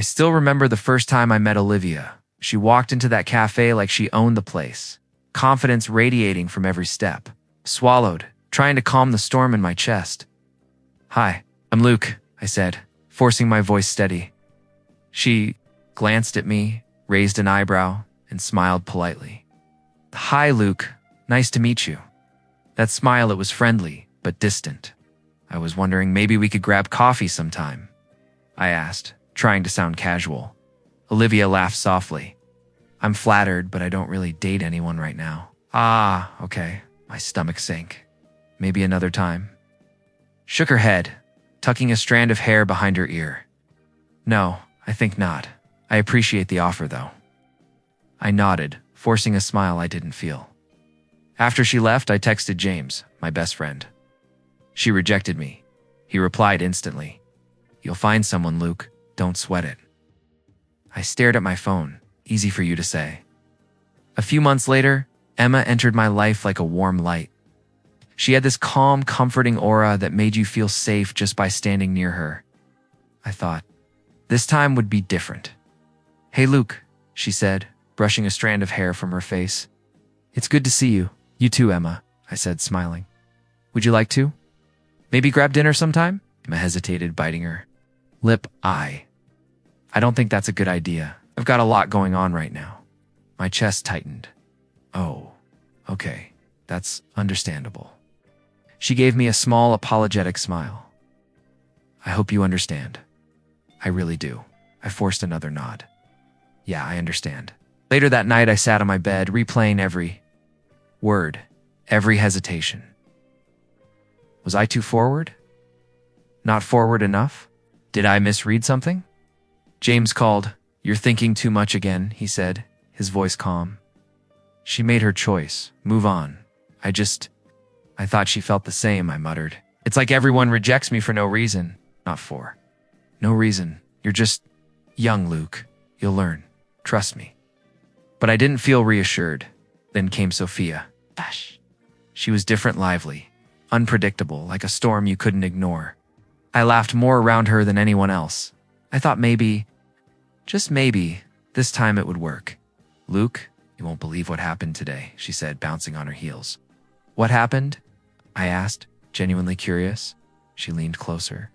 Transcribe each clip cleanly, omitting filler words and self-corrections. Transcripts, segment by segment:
I still remember the first time I met Olivia. She walked into that cafe like she owned the place, confidence radiating from every step. Swallowed, trying to calm the storm in my chest. "Hi, I'm Luke," I said, forcing my voice steady. She glanced at me, raised an eyebrow, and smiled politely. "Hi, Luke. Nice to meet you." That smile, it was friendly, but distant. I was wondering maybe we could grab coffee sometime, I asked, trying to sound casual. Olivia laughed softly. "I'm flattered, but I don't really date anyone right now." "Ah, okay." My stomach sank. "Maybe another time." Shook her head, tucking a strand of hair behind her ear. "No, I think not. I appreciate the offer, though." I nodded, forcing a smile I didn't feel. After she left, I texted James, my best friend. "She rejected me." He replied instantly. "You'll find someone, Luke. Don't sweat it." I stared at my phone. Easy for you to say. A few months later, Emma entered my life like a warm light. She had this calm, comforting aura that made you feel safe just by standing near her. I thought, this time would be different. "Hey, Luke," she said, brushing a strand of hair from her face. "It's good to see you." "You too, Emma," I said, smiling. "Would you like to? Maybe grab dinner sometime?" Emma hesitated, biting her lip. I don't think that's a good idea. I've got a lot going on right now." My chest tightened. "Oh, okay. That's understandable." She gave me a small, apologetic smile. "I hope you understand." "I really do." I forced another nod. "Yeah, I understand." Later that night, I sat on my bed, replaying every word, every hesitation. Was I too forward? Not forward enough? Did I misread something? James called. "You're thinking too much again," he said, his voice calm. "She made her choice. Move on." I thought she felt the same," I muttered. "It's like everyone rejects me for no reason." "Not for no reason. You're just young, Luke. You'll learn. Trust me." But I didn't feel reassured. Then came Sophia. She was different, lively, unpredictable, like a storm you couldn't ignore. I laughed more around her than anyone else. I thought maybe, just maybe, this time it would work. "Luke, you won't believe what happened today," she said, bouncing on her heels. "What happened?" I asked, genuinely curious. She leaned closer.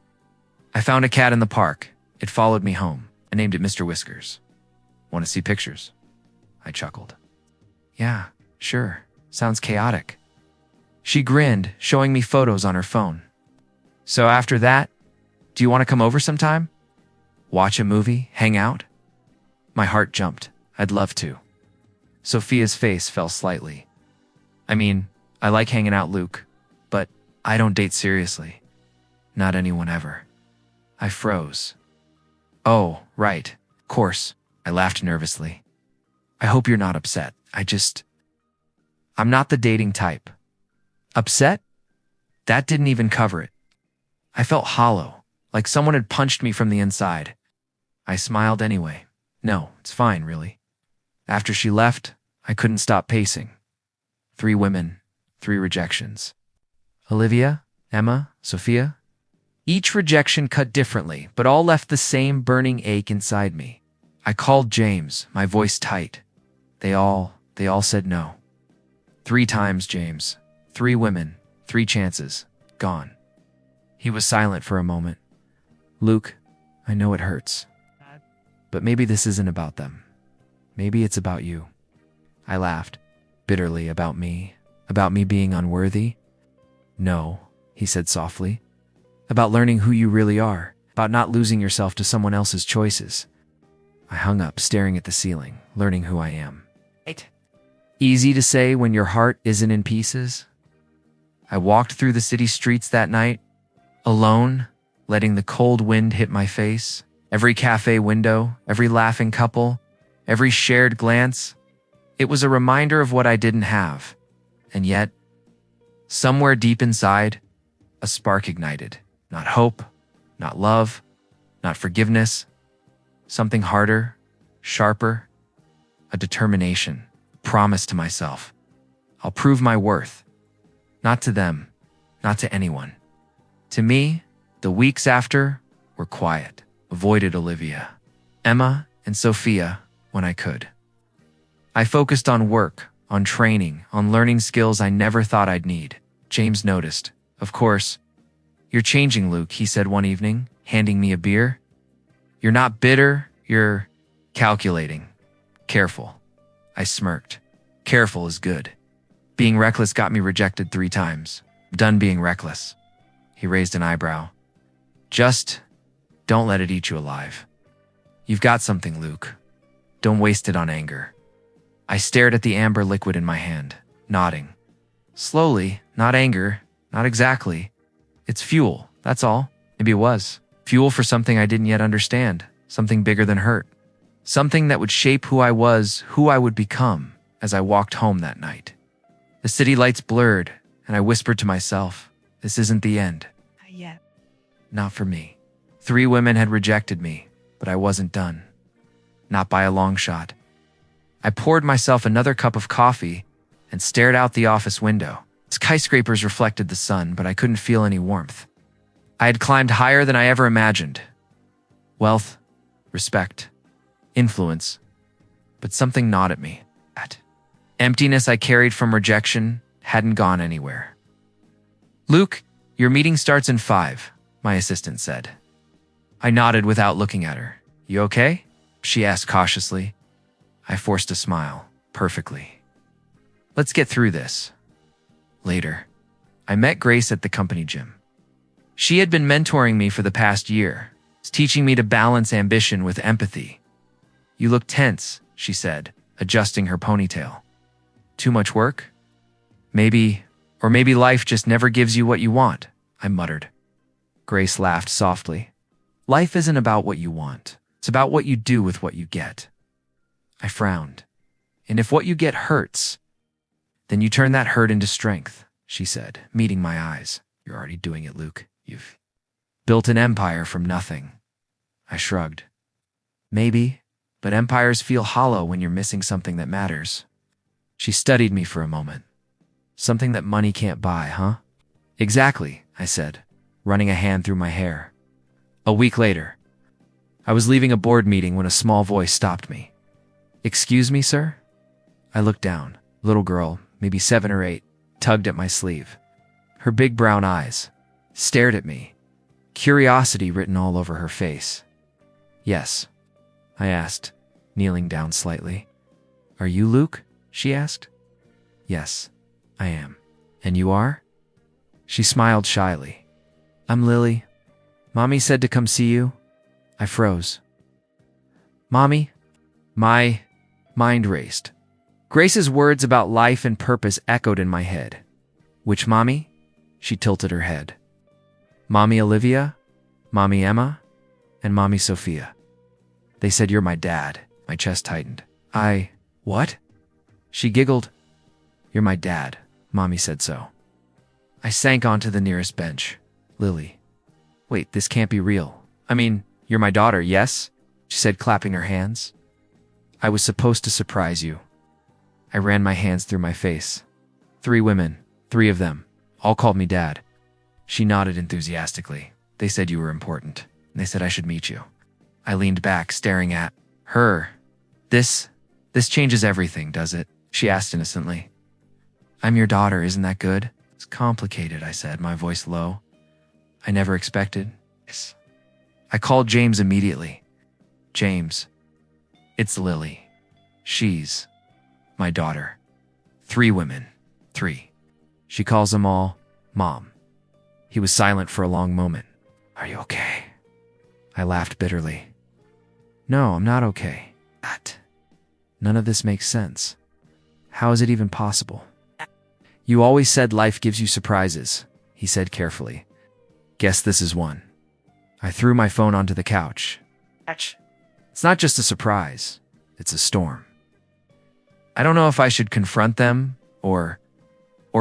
"I found a cat in the park. It followed me home. I named it Mr. Whiskers. Want to see pictures?" I chuckled. "Yeah, sure. Sounds chaotic." She grinned, showing me photos on her phone. "So after that, do you want to come over sometime? Watch a movie? Hang out?" My heart jumped. I'd love to. Sophia's face fell slightly. "I mean, I like hanging out, Luke, but I don't date seriously. Not anyone ever." I froze. "Oh, right. Of course." I laughed nervously. "I hope you're not upset. I'm not the dating type." Upset? That didn't even cover it. I felt hollow, like someone had punched me from the inside. I smiled anyway. "No, it's fine, really." After she left, I couldn't stop pacing. 3 women, 3 rejections. Olivia, Emma, Sophia. Each rejection cut differently, but all left the same burning ache inside me. I called James, my voice tight. They all said no. 3 times, James. 3 women, 3 chances. Gone. He was silent for a moment. "Luke, I know it hurts. But maybe this isn't about them. Maybe it's about you." I laughed, bitterly. About me being unworthy? "No," he said softly. "About learning who you really are, about not losing yourself to someone else's choices." I hung up, staring at the ceiling, learning who I am. Easy to say when your heart isn't in pieces. I walked through the city streets that night, alone, letting the cold wind hit my face. Every cafe window, every laughing couple, every shared glance. It was a reminder of what I didn't have. And yet, somewhere deep inside, a spark ignited. Not hope, not love, not forgiveness. Something harder, sharper. A determination, a promise to myself. I'll prove my worth. Not to them, not to anyone. To me, the weeks after were quiet. Avoided Olivia. Emma and Sophia when I could. I focused on work, on training, on learning skills I never thought I'd need. James noticed. Of course. You're changing, Luke, he said one evening, handing me a beer. You're not bitter, you're calculating. Careful. I smirked. Careful is good. Being reckless got me rejected 3 times. Done being reckless. He raised an eyebrow. Just don't let it eat you alive. You've got something, Luke. Don't waste it on anger. I stared at the amber liquid in my hand, nodding. Slowly, not anger, not exactly. It's fuel, that's all. Maybe it was. Fuel for something I didn't yet understand, something bigger than hurt. Something that would shape who I was, who I would become, as I walked home that night. The city lights blurred, and I whispered to myself, this isn't the end. Not yet. Not for me. 3 women had rejected me, but I wasn't done. Not by a long shot. I poured myself another cup of coffee and stared out the office window. Skyscrapers reflected the sun, but I couldn't feel any warmth. I had climbed higher than I ever imagined. Wealth, respect, influence, but something gnawed at me. That emptiness I carried from rejection hadn't gone anywhere. Luke, your meeting starts in 5, my assistant said. I nodded without looking at her. You okay? She asked cautiously. I forced a smile. Perfectly. Let's get through this. Later, I met Grace at the company gym. She had been mentoring me for the past year, teaching me to balance ambition with empathy. You look tense, she said, adjusting her ponytail. Too much work? Maybe life just never gives you what you want, I muttered. Grace laughed softly. Life isn't about what you want. It's about what you do with what you get. I frowned. And if what you get hurts, then you turn that hurt into strength, she said, meeting my eyes. You're already doing it, Luke. You've built an empire from nothing. I shrugged. Maybe, but empires feel hollow when you're missing something that matters. She studied me for a moment. Something that money can't buy, huh? Exactly, I said, running a hand through my hair. A week later, I was leaving a board meeting when a small voice stopped me. Excuse me, sir? I looked down. Little girl, maybe 7 or 8, tugged at my sleeve. Her big brown eyes stared at me, curiosity written all over her face. Yes, I asked, kneeling down slightly. Are you Luke? She asked. Yes, I am. And you are? She smiled shyly. I'm Lily. Mommy said to come see you. I froze. Mommy? My mind raced. Grace's words about life and purpose echoed in my head. Which mommy? She tilted her head. Mommy Olivia, Mommy Emma, and Mommy Sophia. They said you're my dad. My chest tightened. What? She giggled. You're my dad. Mommy said so. I sank onto the nearest bench. Lily. Wait, this can't be real. I mean, you're my daughter, yes? She said, clapping her hands. I was supposed to surprise you. I ran my hands through my face. 3 women, 3 of them, all called me dad. She nodded enthusiastically. They said you were important. They said I should meet you. I leaned back, staring at her. This changes everything, does it? She asked innocently. I'm your daughter, isn't that good? It's complicated, I said, my voice low. I never expected. Yes. I called James immediately. James. It's Lily. She's my daughter. 3 women. 3. She calls them all Mom. He was silent for a long moment. Are you okay? I laughed bitterly. No, I'm not okay. None of this makes sense. How is it even possible? You always said life gives you surprises, he said carefully. Guess this is one. I threw my phone onto the couch. It's not just a surprise. It's a storm. I don't know if I should confront them or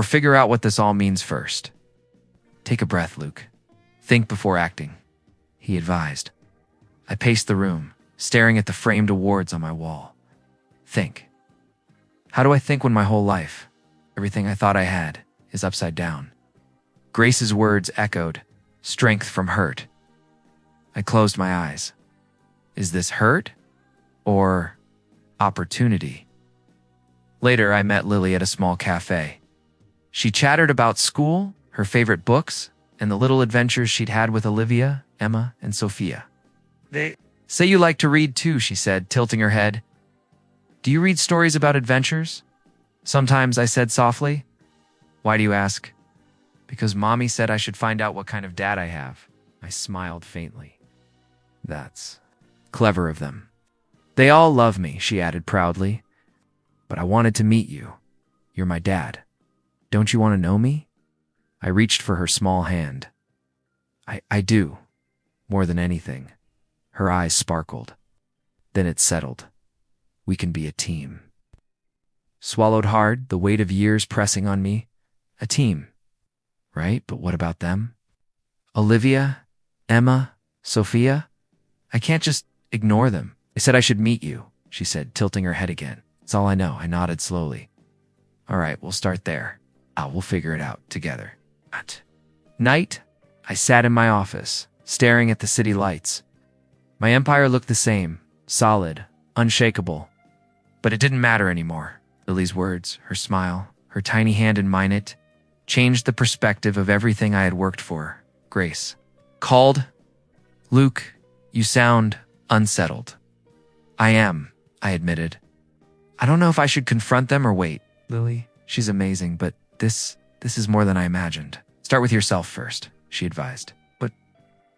figure out what this all means first. Take a breath, Luke. Think before acting, he advised. I paced the room, staring at the framed awards on my wall. Think. How do I think when my whole life, everything I thought I had, is upside down? Grace's words echoed, strength from hurt. I closed my eyes. Is this hurt or opportunity? Later, I met Lily at a small cafe. She chattered about school, her favorite books, and the little adventures she'd had with Olivia, Emma, and Sophia. They say you like to read too, she said, tilting her head. Do you read stories about adventures? Sometimes, I said softly. Why do you ask? Because Mommy said I should find out what kind of dad I have. I smiled faintly. That's clever of them. They all love me, she added proudly. But I wanted to meet you. You're my dad. Don't you want to know me? I reached for her small hand. I do, more than anything. Her eyes sparkled. Then it settled. We can be a team. Swallowed hard, the weight of years pressing on me. A team. Right, but what about them? Olivia, Emma, Sophia? I can't just ignore them. They said I should meet you, she said, tilting her head again. It's all I know. I nodded slowly. All right, we'll start there. We'll figure it out together. At night, I sat in my office, staring at the city lights. My empire looked the same, solid, unshakable. But it didn't matter anymore. Lily's words, her smile, her tiny hand in mine, it changed the perspective of everything I had worked for. Grace called. Luke, you sound unsettled. I am, I admitted. I don't know if I should confront them or wait. Lily, she's amazing, but this is more than I imagined. Start with yourself first, she advised. But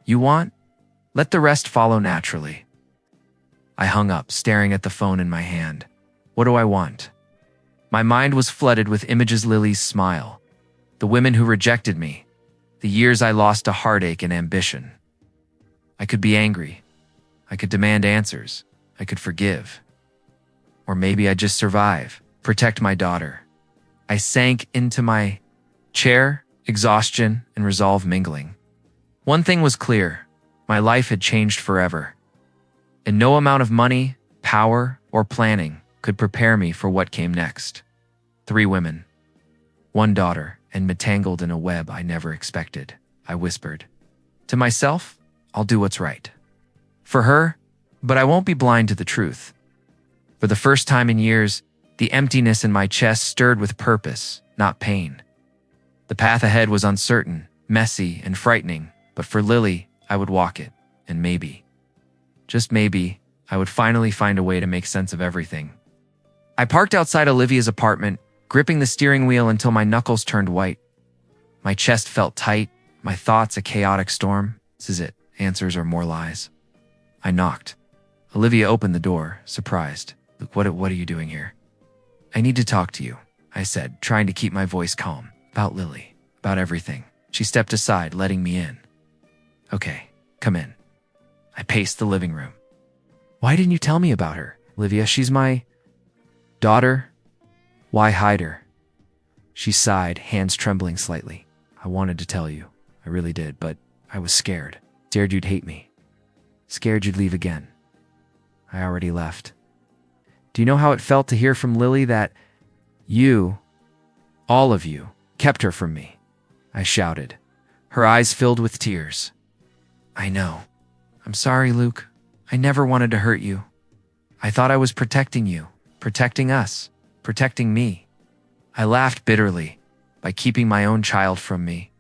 you want? Let the rest follow naturally. I hung up, staring at the phone in my hand. What do I want? My mind was flooded with images Lily's smile, the women who rejected me, the years I lost to heartache and ambition. I could be angry. I could demand answers. I could forgive. Or maybe I'd just survive, protect my daughter. I sank into my chair, exhaustion and resolve mingling. One thing was clear. My life had changed forever. And no amount of money, power, or planning could prepare me for what came next. 3 women, 1 daughter, and entangled in a web I never expected, I whispered. To myself, I'll do what's right. For her, but I won't be blind to the truth. For the first time in years, the emptiness in my chest stirred with purpose, not pain. The path ahead was uncertain, messy, and frightening, but for Lily, I would walk it, and maybe, just maybe, I would finally find a way to make sense of everything. I parked outside Olivia's apartment, gripping the steering wheel until my knuckles turned white. My chest felt tight, my thoughts a chaotic storm. This is it, answers or more lies. I knocked. Olivia opened the door, surprised. Look, what are you doing here? I need to talk to you, I said, trying to keep my voice calm. About Lily, about everything. She stepped aside, letting me in. Okay, come in. I paced the living room. Why didn't you tell me about her? Olivia, she's my daughter. Why hide her? She sighed, hands trembling slightly. I wanted to tell you. I really did, but I was scared. Scared you'd hate me. Scared you'd leave again. I already left. Do you know how it felt to hear from Lily that you, all of you, kept her from me? I shouted, her eyes filled with tears. I know. I'm sorry, Luke. I never wanted to hurt you. I thought I was protecting you, protecting us, protecting me. I laughed bitterly by keeping my own child from me.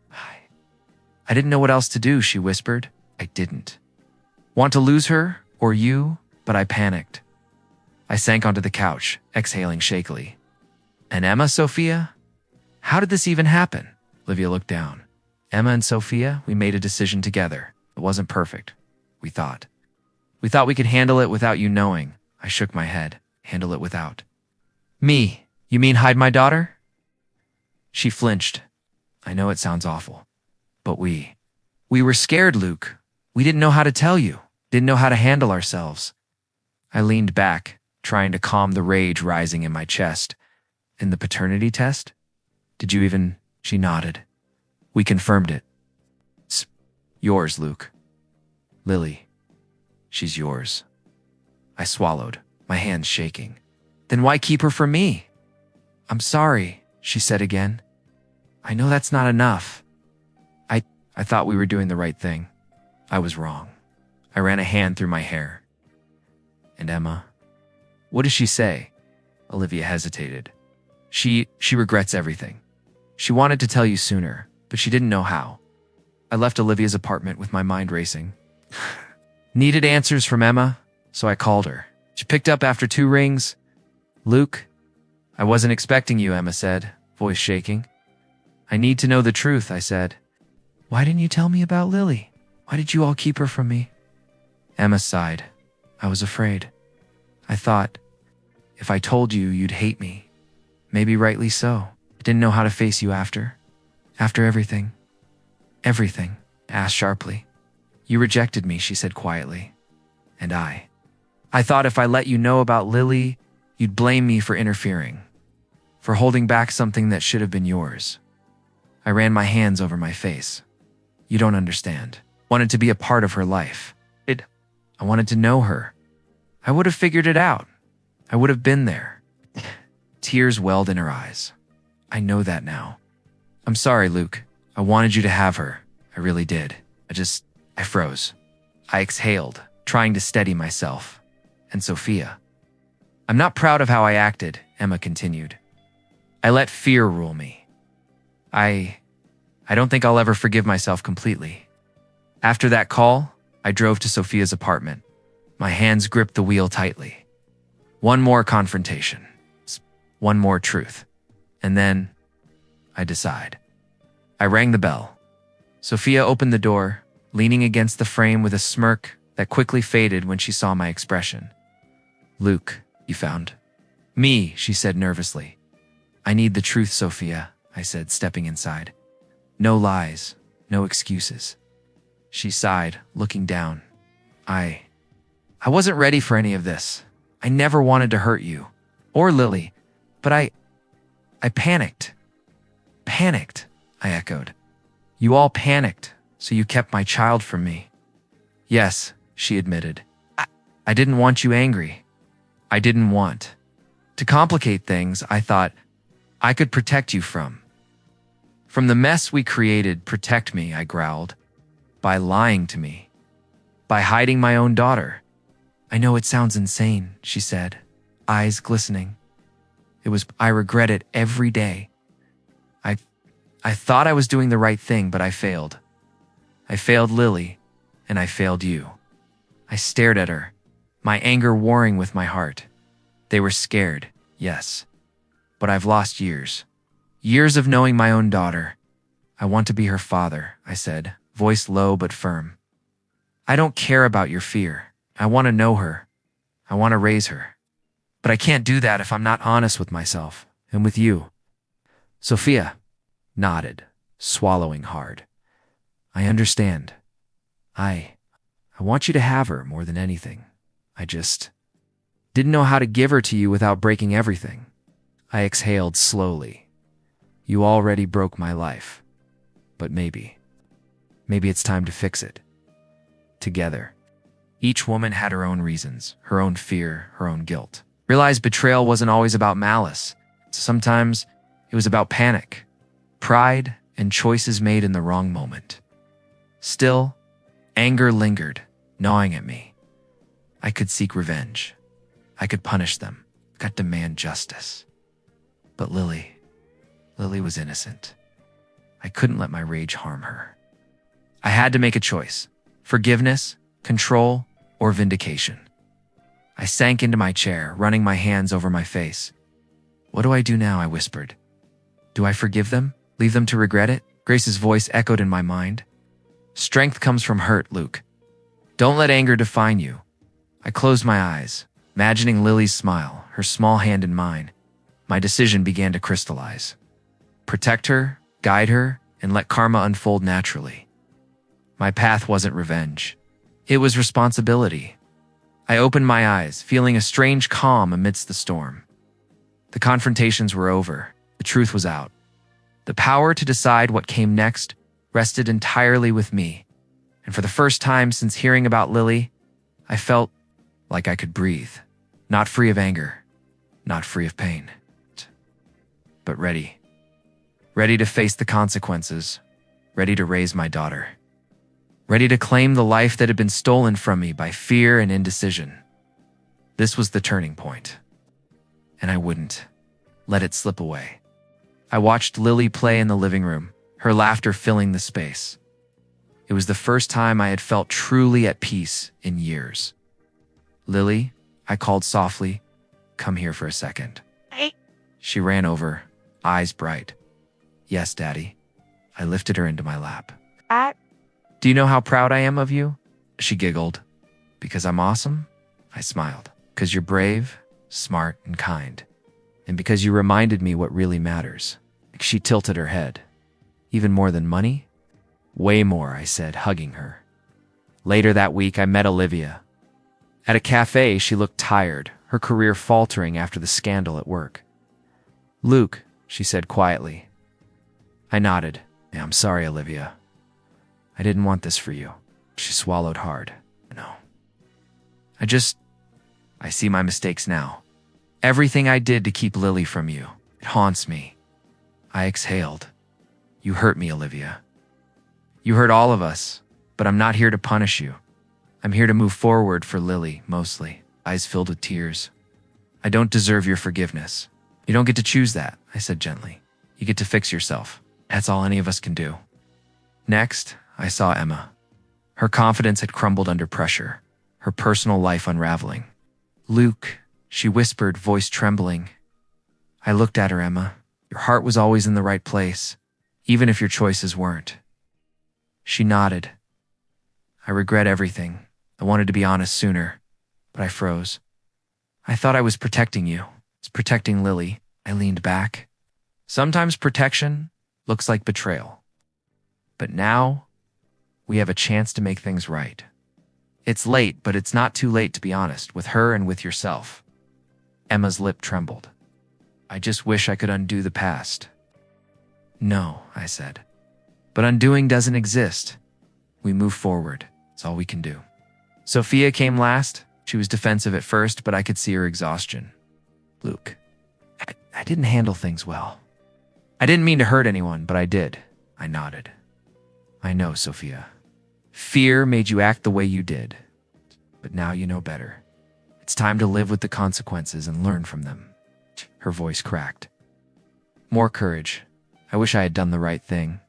I didn't know what else to do, she whispered. I didn't want to lose her or you, but I panicked. I sank onto the couch, exhaling shakily. And Emma, Sophia? How did this even happen? Olivia looked down. Emma and Sophia, we made a decision together. It wasn't perfect, we thought. We thought we could handle it without you knowing. I shook my head. Handle it without. Me? You mean hide my daughter? She flinched. I know it sounds awful, but we were scared, Luke. We didn't know how to tell you, didn't know how to handle ourselves. I leaned back, trying to calm the rage rising in my chest. In the paternity test? Did you even? She nodded. We confirmed it. It's yours, Luke. Lily. She's yours. I swallowed, my hands shaking. Then why keep her from me? I'm sorry, she said again. I know that's not enough. I thought we were doing the right thing. I was wrong. I ran a hand through my hair. And Emma? What does she say? Olivia hesitated. She regrets everything. She wanted to tell you sooner, but she didn't know how. I left Olivia's apartment with my mind racing. Needed answers from Emma, so I called her. She picked up after 2 rings. Luke, I wasn't expecting you, Emma said, voice shaking. I need to know the truth, I said. Why didn't you tell me about Lily? Why did you all keep her from me? Emma sighed. I was afraid. I thought, if I told you, you'd hate me. Maybe rightly so. I didn't know how to face you after. After everything. Everything, asked sharply. You rejected me, she said quietly. And I thought if I let you know about Lily, you'd blame me for interfering, for holding back something that should have been yours. I ran my hands over my face. You don't understand. Wanted to be a part of her life. I wanted to know her. I would have figured it out. I would have been there. Tears welled in her eyes. I know that now. I'm sorry, Luke. I wanted you to have her. I really did. I froze. I exhaled, trying to steady myself. And Sophia. I'm not proud of how I acted, Emma continued. I let fear rule me. I don't think I'll ever forgive myself completely. After that call, I drove to Sophia's apartment. My hands gripped the wheel tightly. One more confrontation. One more truth. And then, I decide. I rang the bell. Sophia opened the door, leaning against the frame with a smirk that quickly faded when she saw my expression. Luke, you found? Me, she said nervously. I need the truth, Sophia, I said, stepping inside. No lies, no excuses. She sighed, looking down. I wasn't ready for any of this. I never wanted to hurt you, or Lily, but I panicked. Panicked, I echoed. You all panicked, so you kept my child from me. Yes, she admitted. I didn't want you angry. I didn't want. To complicate things, I thought I could protect you from the mess we created. Protect me, I growled. By lying to me. By hiding my own daughter. I know it sounds insane, she said, eyes glistening. I regret it every day. I thought I was doing the right thing, but I failed. I failed Lily, and I failed you. I stared at her, my anger warring with my heart. They were scared, yes. But I've lost years. Years of knowing my own daughter. I want to be her father, I said, voice low but firm. I don't care about your fear. I want to know her. I want to raise her. But I can't do that if I'm not honest with myself and with you. Sophia nodded, swallowing hard. I understand. I want you to have her more than anything. I just didn't know how to give her to you without breaking everything. I exhaled slowly. You already broke my life. But maybe it's time to fix it. Together. Each woman had her own reasons, her own fear, her own guilt. Realized betrayal wasn't always about malice. Sometimes it was about panic, pride, and choices made in the wrong moment. Still, anger lingered, gnawing at me. I could seek revenge. I could punish them. I could demand justice. But Lily was innocent. I couldn't let my rage harm her. I had to make a choice. Forgiveness, control, or vindication. I sank into my chair, running my hands over my face. What do I do now? I whispered. Do I forgive them? Leave them to regret it? Grace's voice echoed in my mind. Strength comes from hurt, Luke. Don't let anger define you. I closed my eyes, imagining Lily's smile, her small hand in mine. My decision began to crystallize. Protect her, guide her, and let karma unfold naturally. My path wasn't revenge. It was responsibility. I opened my eyes, feeling a strange calm amidst the storm. The confrontations were over. The truth was out. The power to decide what came next rested entirely with me. And for the first time since hearing about Lily, I felt like I could breathe. Not free of anger, not free of pain, but ready. Ready to face the consequences, ready to raise my daughter. Ready to claim the life that had been stolen from me by fear and indecision. This was the turning point, and I wouldn't let it slip away. I watched Lily play in the living room, her laughter filling the space. It was the first time I had felt truly at peace in years. "Lily," I called softly, "come here for a second." She ran over, eyes bright. "Yes, Daddy." I lifted her into my lap. "Do you know how proud I am of you?" She giggled. "Because I'm awesome?" I smiled. "'Cause you're brave, smart, and kind. And because you reminded me what really matters." She tilted her head. "Even more than money?" "Way more," I said, hugging her. Later that week, I met Olivia. At a cafe, she looked tired, her career faltering after the scandal at work. "Luke," she said quietly. I nodded. "Yeah, I'm sorry, Olivia. I didn't want this for you." She swallowed hard. "No. I see my mistakes now. Everything I did to keep Lily from you, it haunts me." I exhaled. "You hurt me, Olivia. You hurt all of us, but I'm not here to punish you. I'm here to move forward for Lily, mostly." Eyes filled with tears. "I don't deserve your forgiveness. You don't get to choose that," I said gently. "You get to fix yourself. That's all any of us can do." Next, I saw Emma. Her confidence had crumbled under pressure, her personal life unraveling. "Luke," she whispered, voice trembling. I looked at her. "Emma, your heart was always in the right place, even if your choices weren't." She nodded. "I regret everything. I wanted to be honest sooner, but I froze. I thought I was protecting you. I was protecting Lily." I leaned back. "Sometimes protection looks like betrayal. But now, we have a chance to make things right. It's late, but it's not too late to be honest with her and with yourself." Emma's lip trembled. "I just wish I could undo the past." "No," I said. "But undoing doesn't exist. We move forward. It's all we can do." Sophia came last. She was defensive at first, but I could see her exhaustion. "Luke, I didn't handle things well. I didn't mean to hurt anyone, but I did." I nodded. "I know, Sophia. Fear made you act the way you did. But now you know better. It's time to live with the consequences and learn from them." Her voice cracked. More courage. I wish I had done the right thing.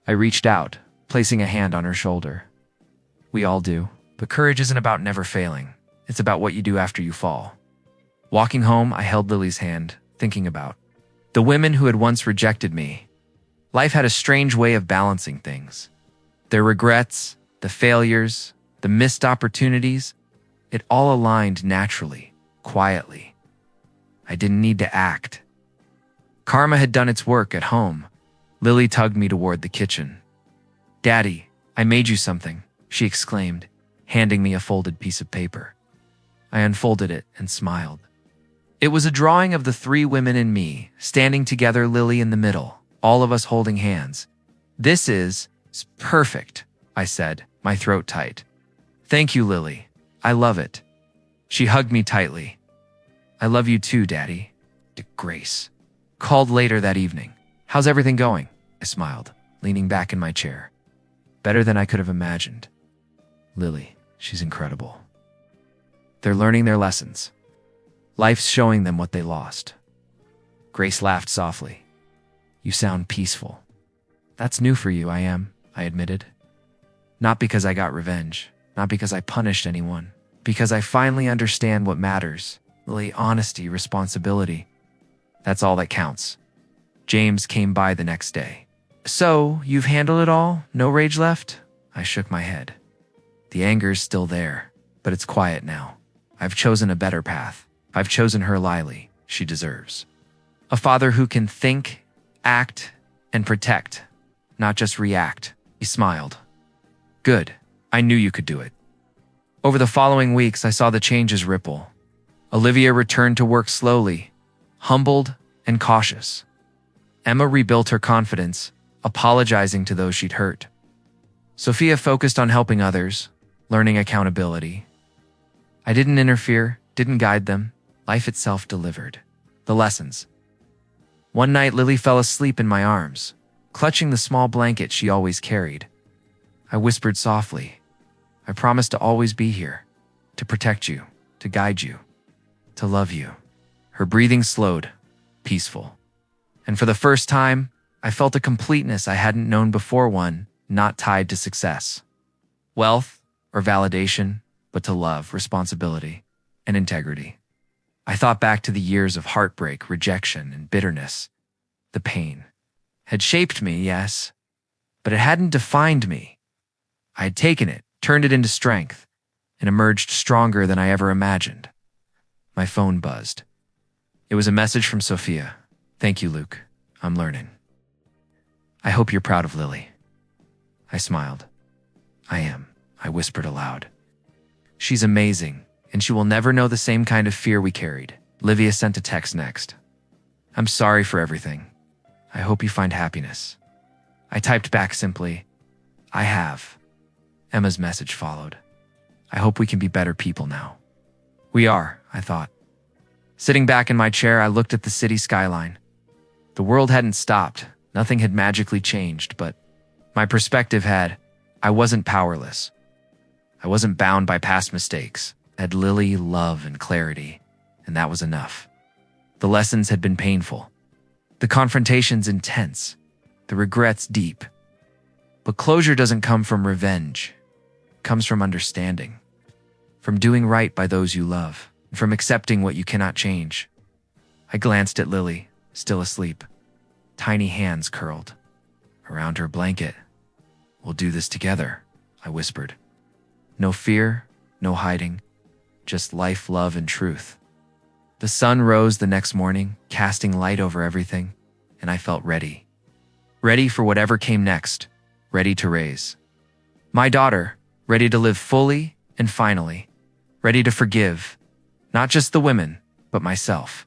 I reached out, placing a hand on her shoulder. "We all do. But courage isn't about never failing. It's about what you do after you fall." Walking home, I held Lily's hand, thinking about the women who had once rejected me. Life had a strange way of balancing things. Their regrets, the failures, the missed opportunities, it all aligned naturally, quietly. I didn't need to act. Karma had done its work at home. Lily tugged me toward the kitchen. "Daddy, I made you something," she exclaimed, handing me a folded piece of paper. I unfolded it and smiled. It was a drawing of the three women and me, standing together, Lily in the middle, all of us holding hands. This is perfect," I said, my throat tight. "Thank you, Lily. I love it." She hugged me tightly. "I love you too, Daddy." Grace called later that evening. "How's everything going?" I smiled, leaning back in my chair. "Better than I could have imagined. Lily, she's incredible. They're learning their lessons. Life's showing them what they lost." Grace laughed softly. "You sound peaceful." "That's new for you, I admitted. Not because I got revenge, not because I punished anyone, because I finally understand what matters. Lily, honesty, responsibility. That's all that counts." James came by the next day. "So, you've handled it all? No rage left?" I shook my head. "The anger's still there, but it's quiet now. I've chosen a better path. I've chosen her Lily she deserves. A father who can think, act, and protect, not just react." He smiled. "Good. I knew you could do it." Over the following weeks, I saw the changes ripple. Olivia returned to work slowly, humbled and cautious. Emma rebuilt her confidence, apologizing to those she'd hurt. Sophia focused on helping others, learning accountability. I didn't interfere, didn't guide them. Life itself delivered the lessons. One night, Lily fell asleep in my arms, clutching the small blanket she always carried. I whispered softly, "I promise to always be here, to protect you, to guide you." to love you. Her breathing slowed, peaceful. And for the first time, I felt a completeness I hadn't known before, one not tied to success, wealth, or validation, but to love, responsibility, and integrity. I thought back to the years of heartbreak, rejection, and bitterness. The pain had shaped me, yes, but it hadn't defined me. I had taken it, turned it into strength, and emerged stronger than I ever imagined. My phone buzzed. It was a message from Sophia. "Thank you, Luke. I'm learning. I hope you're proud of Lily." I smiled. "I am," I whispered aloud. "She's amazing, and she will never know the same kind of fear we carried." Livia sent a text next. "I'm sorry for everything. I hope you find happiness." I typed back simply, "I have." Emma's message followed. "I hope we can be better people now." We are, I thought. Sitting back in my chair, I looked at the city skyline. The world hadn't stopped. Nothing had magically changed, but my perspective had. I wasn't powerless. I wasn't bound by past mistakes. I had Lily, love, and clarity, and that was enough. The lessons had been painful. The confrontations intense. The regrets deep. But closure doesn't come from revenge. It comes from understanding. From doing right by those you love. And from accepting what you cannot change. I glanced at Lily, still asleep. Tiny hands curled around her blanket. "We'll do this together," I whispered. No fear, no hiding, just life, love, and truth. The sun rose the next morning, casting light over everything, and I felt ready. Ready for whatever came next, ready to raise my daughter, ready to live fully and finally, ready to forgive, not just the women, but myself.